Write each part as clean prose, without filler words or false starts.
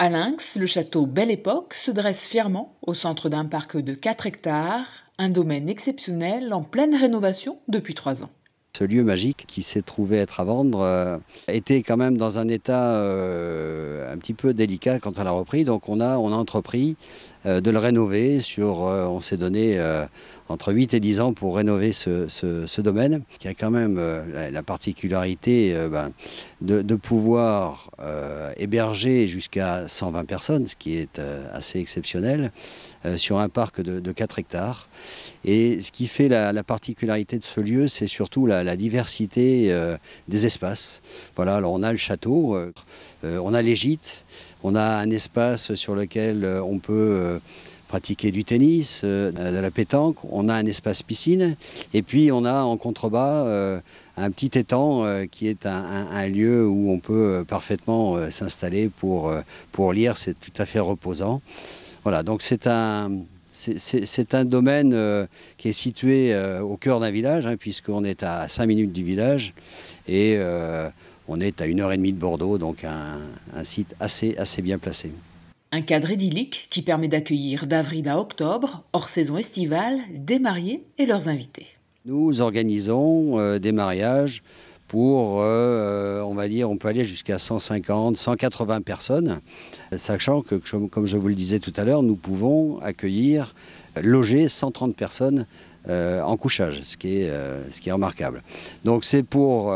À Lynx, le château Belle Époque se dresse fièrement au centre d'un parc de 4 hectares, un domaine exceptionnel en pleine rénovation depuis 3 ans. Ce lieu magique qui s'est trouvé être à vendre était quand même dans un état un petit peu délicat quand on l'a repris. Donc on a entrepris de le rénover. On s'est donné entre 8 et 10 ans pour rénover ce domaine, qui a quand même la particularité de pouvoir héberger jusqu'à 120 personnes, ce qui est assez exceptionnel, sur un parc de 4 hectares. Et ce qui fait la particularité de ce lieu, c'est surtout la diversité des espaces. Voilà, alors on a le château, on a les gîtes, on a un espace sur lequel on peut pratiquer du tennis, de la pétanque, on a un espace piscine, et puis on a en contrebas un petit étang qui est un lieu où on peut parfaitement s'installer pour lire, c'est tout à fait reposant. Voilà, donc c'est un domaine qui est situé au cœur d'un village, puisqu'on est à 5 minutes du village, et on est à 1h30 de Bordeaux, donc un site assez bien placé. Un cadre idyllique qui permet d'accueillir d'avril à octobre, hors saison estivale, des mariés et leurs invités. Nous organisons des mariages pour, on va dire, on peut aller jusqu'à 150, 180 personnes, sachant que, comme je vous le disais tout à l'heure, nous pouvons accueillir, loger 130 personnes en couchage, ce qui est remarquable. Donc c'est pour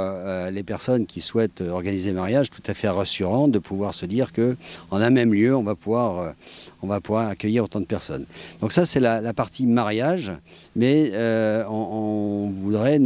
les personnes qui souhaitent organiser un mariage tout à fait rassurant de pouvoir se dire qu'en un même lieu, on va pouvoir accueillir autant de personnes. Donc ça, c'est la partie mariage, mais nous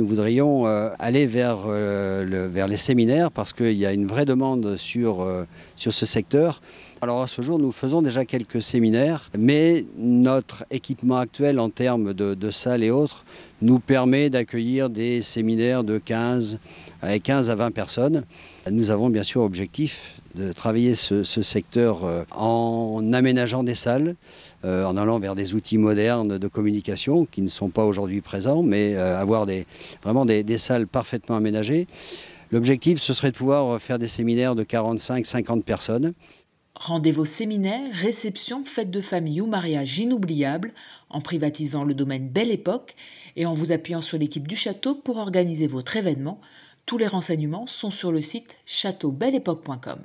voudrions aller vers les séminaires, parce qu'il y a une vraie demande sur ce secteur. Alors à ce jour, nous faisons déjà quelques séminaires, mais notre équipement actuel en termes de salles et autres nous permet d'accueillir des séminaires de 15 à 20 personnes. Nous avons bien sûr objectif de travailler ce secteur en aménageant des salles, en allant vers des outils modernes de communication qui ne sont pas aujourd'hui présents, mais avoir vraiment des salles parfaitement aménagées. L'objectif, ce serait de pouvoir faire des séminaires de 45-50 personnes. Rendez vos séminaires, réceptions, fêtes de famille ou mariages inoubliables en privatisant le domaine Belle Époque et en vous appuyant sur l'équipe du château pour organiser votre événement. Tous les renseignements sont sur le site châteaubelleépoque.com.